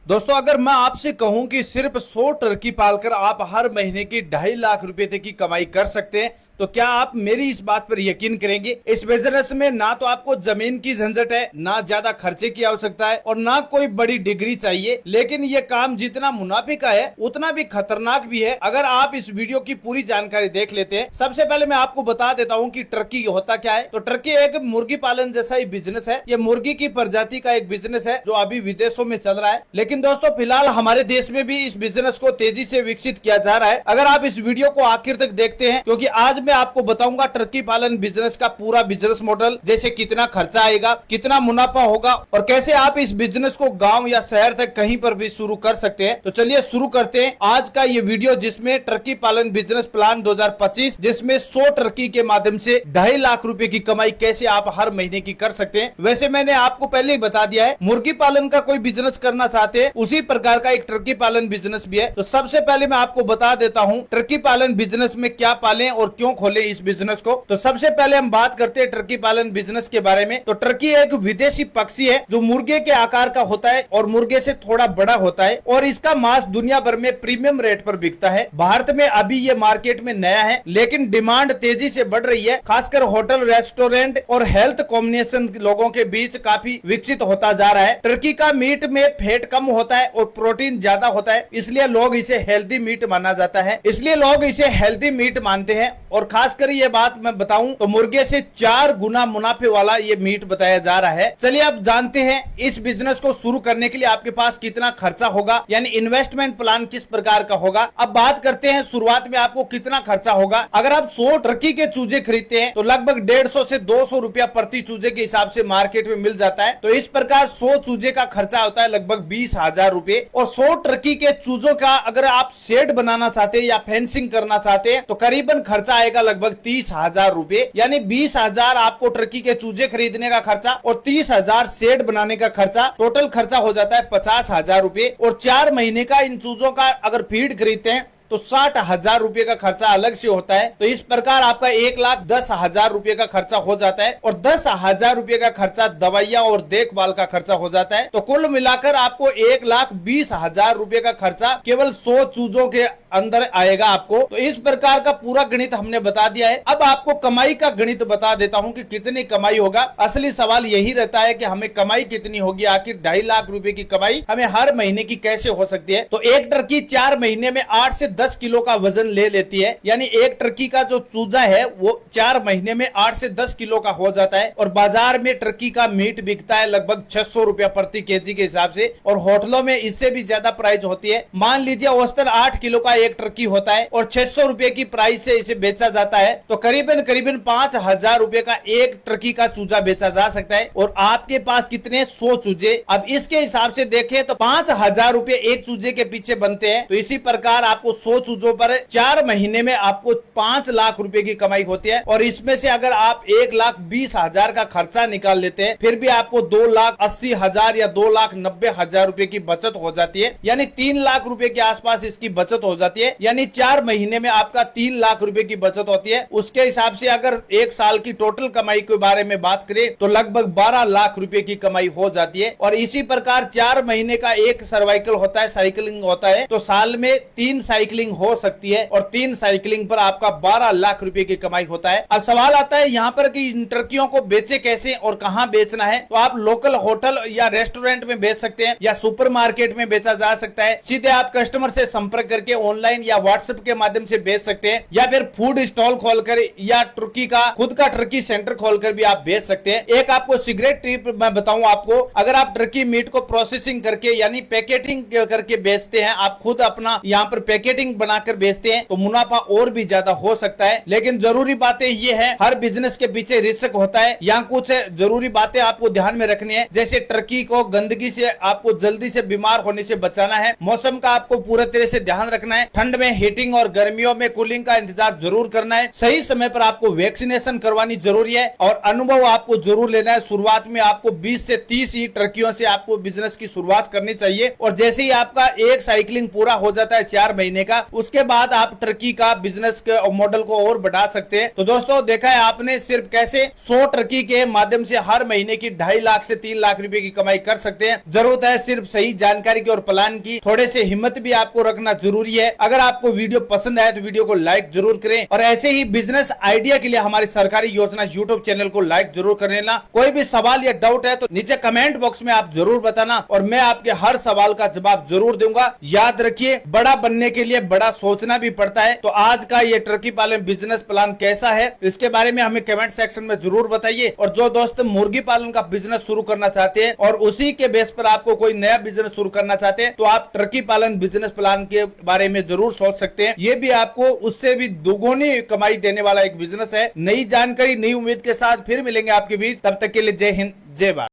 दोस्तों अगर मैं आपसे कहूं कि सिर्फ 100 टर्की पालकर आप हर महीने की 2.5 लाख रुपए तक की कमाई कर सकते हैं तो क्या आप मेरी इस बात पर यकीन करेंगे। इस बिजनेस में ना तो आपको जमीन की झंझट है, ना ज्यादा खर्चे की आवश्यकता है और ना कोई बड़ी डिग्री चाहिए, लेकिन ये काम जितना मुनाफे का है उतना भी खतरनाक भी है अगर आप इस वीडियो की पूरी जानकारी देख लेते हैं। सबसे पहले मैं आपको बता देता हूँ कि टर्की होता क्या है। तो टर्की एक मुर्गी पालन जैसा ही बिजनेस है। ये मुर्गी की प्रजाति का एक बिजनेस है जो अभी विदेशों में चल रहा है, लेकिन दोस्तों फिलहाल हमारे देश में भी इस बिजनेस को तेजी से विकसित किया जा रहा है। अगर आप इस वीडियो को आखिर तक देखते हैं, क्योंकि आज मैं आपको बताऊंगा टर्की पालन बिजनेस का पूरा बिजनेस मॉडल, जैसे कितना खर्चा आएगा, कितना मुनाफा होगा और कैसे आप इस बिजनेस को गांव या शहर तक कहीं पर भी शुरू कर सकते हैं। तो चलिए शुरू करते हैं आज का ये वीडियो, जिसमें टर्की पालन बिजनेस प्लान 2025, जिसमें 100 टर्की के माध्यम से 2.5 लाख रुपए की कमाई कैसे आप हर महीने की कर सकते हैं। वैसे मैंने आपको पहले ही बता दिया है, मुर्गी पालन का कोई बिजनेस करना चाहते हैं उसी प्रकार का एक टर्की पालन बिजनेस भी है। तो सबसे पहले मैं आपको बता देता हूँ टर्की पालन बिजनेस में क्या पालें और क्यों खोलें इस बिजनेस को। तो सबसे पहले हम बात करते हैं टर्की पालन बिजनेस के बारे में। तो टर्की एक विदेशी पक्षी है जो मुर्गे के आकार का होता है और मुर्गे से थोड़ा बड़ा होता है और इसका मांस दुनिया भर में प्रीमियम रेट पर बिकता है। भारत में अभी ये मार्केट में नया है, लेकिन डिमांड तेजी से बढ़ रही है। खासकर होटल, रेस्टोरेंट और हेल्थ कॉम्बिनेशन लोगों के बीच काफी विकसित होता जा रहा है। टर्की का मीट में फैट कम होता है और प्रोटीन ज्यादा होता है, इसलिए लोग इसे हेल्दी मीट माना जाता है, इसलिए लोग इसे हेल्दी मीट मानते हैं। और खासकर ये बात मैं बताऊं तो मुर्गे से 4 गुना मुनाफे वाला ये मीट बताया जा रहा है। चलिए अब जानते हैं इस बिजनेस को शुरू करने के लिए आपके पास कितना खर्चा होगा, यानी इन्वेस्टमेंट प्लान किस प्रकार का होगा। अब बात करते हैं शुरुआत में आपको कितना खर्चा होगा। अगर आप 100 टर्की के चूजे खरीदते हैं तो लगभग 150 से 200 रुपया प्रति चूजे के हिसाब से मार्केट में मिल जाता है। तो इस प्रकार 100 चूजे का खर्चा होता है लगभग 20,000 रुपए। और 100 टर्की के चूजों का अगर आप शेड बनाना चाहते हैं या फेंसिंग करना चाहते हैं तो करीबन खर्चा आएगा लगभग 30,000 रुपए, यानी 20,000 आपको टर्की के चूजे खरीदने का खर्चा और 30,000 शेड बनाने का खर्चा, टोटल खर्चा हो जाता है 50,000 रुपए। और 4 महीने का इन चूजों का अगर फीड खरीदते हैं तो 60,000 रुपए का खर्चा अलग से होता है। तो इस प्रकार आपका 1,10,000 रुपए का खर्चा हो जाता है और 10,000 रुपए का खर्चा दवाइयां और देखभाल का खर्चा हो जाता है। तो कुल मिलाकर आपको 1,20,000 रुपए का खर्चा केवल 100 चूजों के अंदर आएगा आपको। तो इस प्रकार का पूरा गणित हमने बता दिया है। अब आपको कमाई का गणित बता देता हूं कि कितनी कमाई होगा। असली सवाल यही रहता है कि हमें कमाई कितनी होगी, आखिर 2.5 लाख रुपए की कमाई हमें हर महीने की कैसे हो सकती है। तो एक टर्की 4 महीने में 8 से 10 किलो का वजन ले लेती है, यानी एक टर्की का जो चूजा है वो 4 महीने में 8 से 10 किलो का हो जाता है। और बाजार में टर्की का मीट बिकता है लगभग 600 रुपया प्रति केजी के हिसाब से, और होटलों में इससे भी ज्यादा प्राइस होती है। मान लीजिए औसतन 8 किलो का एक टर्की होता है और 600 रुपए की प्राइस से इसे बेचा जाता है, तो करीबन 5,000 रुपए का एक टर्की का चूजा बेचा जा सकता है। और आपके पास कितने 100 चूजे, अब इसके हिसाब से देखें तो 5,000 रुपए एक चूजे के पीछे बनते हैं। तो इसी प्रकार आपको 100 चूजों पर 4 महीने में आपको 5 लाख रुपए की कमाई होती है। और इसमें से अगर आप 1,20,000 का खर्चा निकाल लेते हैं फिर भी आपको 2,80,000 या 2,90,000 रुपए की बचत हो जाती है, यानी 3 लाख रुपए के आसपास इसकी बचत हो जाती है। यानी 4 महीने में आपका 3 लाख रुपए की बचत होती है। उसके हिसाब से अगर एक साल की टोटल कमाई के बारे में बात करें तो लगभग 12 लाख रुपए की कमाई हो जाती है। और इसी प्रकार 4 महीने का एक सर्वाइकल होता है, साइकिलिंग होता है, तो साल में 3 साइकिलिंग हो सकती है और 3 साइकिलिंग पर आपका 12 लाख रुपए की कमाई होता है। अब सवाल आता है यहाँ पर कि इन टर्कियों को बेचे कैसे और कहाँ बेचना है। तो आप लोकल होटल या रेस्टोरेंट में बेच सकते हैं या सुपर मार्केट में बेचा जा सकता है। सीधे आप कस्टमर से संपर्क करके ऑनलाइन या व्हाट्सएप के माध्यम से बेच सकते हैं, या फिर फूड स्टॉल खोलकर या टर्की का खुद का टर्की सेंटर खोलकर भी आप बेच सकते हैं। एक आपको सिगरेट टिप मैं बताऊं आपको, अगर आप टर्की मीट को प्रोसेसिंग करके यानी पैकेटिंग करके बेचते हैं, आप खुद अपना यहाँ पर पैकेटिंग बनाकर बेचते हैं तो मुनाफा और भी ज्यादा हो सकता है। लेकिन जरूरी बातें ये है, हर बिजनेस के पीछे रिस्क होता है। यहाँ कुछ जरूरी बातें आपको ध्यान में रखनी है, जैसे टर्की को गंदगी से आपको जल्दी से बीमार होने से बचाना है, मौसम का आपको पूरे तरह से ध्यान रखना है, ठंड में हीटिंग और गर्मियों में कूलिंग का इंतजार जरूर करना है। सही समय पर आपको वैक्सीनेशन करवानी जरूरी है और अनुभव आपको जरूर लेना है। शुरुआत में आपको 20 से 30 ही टर्कियों से आपको बिजनेस की शुरुआत करनी चाहिए और जैसे ही आपका एक साइकिलिंग पूरा हो जाता है 4 महीने का, उसके बाद आप टर्की का बिजनेस के मॉडल को और बढ़ा सकते हैं। तो दोस्तों देखा है आपने सिर्फ कैसे 100 टर्की के माध्यम से हर महीने की 2.5 लाख से 3 लाख रुपए की कमाई कर सकते हैं। जरूरत है सिर्फ सही जानकारी की और प्लान की, थोड़े से हिम्मत भी आपको रखना जरूरी है। अगर आपको वीडियो पसंद आए तो वीडियो को लाइक जरूर करें और ऐसे ही बिजनेस आइडिया के लिए हमारी सरकारी योजना यूट्यूब चैनल को लाइक जरूर कर लेना। कोई भी सवाल या डाउट है तो नीचे कमेंट बॉक्स में आप जरूर बताना और मैं आपके हर सवाल का जवाब जरूर दूंगा। याद रखिए, बड़ा बनने के लिए बड़ा सोचना भी पड़ता है। तो आज का ये टर्की पालन बिजनेस प्लान कैसा है इसके बारे में हमें कमेंट सेक्शन में जरूर बताइए। और जो दोस्त मुर्गी पालन का बिजनेस शुरू करना चाहते हैं और उसी के बेस पर आपको कोई नया बिजनेस शुरू करना चाहते हैं तो आप टर्की पालन बिजनेस प्लान के बारे में जरूर सोच सकते हैं। ये भी आपको उससे भी दुगुनी कमाई देने वाला एक बिजनेस है। नई जानकारी नई उम्मीद के साथ फिर मिलेंगे आपके बीच, तब तक के लिए जय हिंद जय भारत।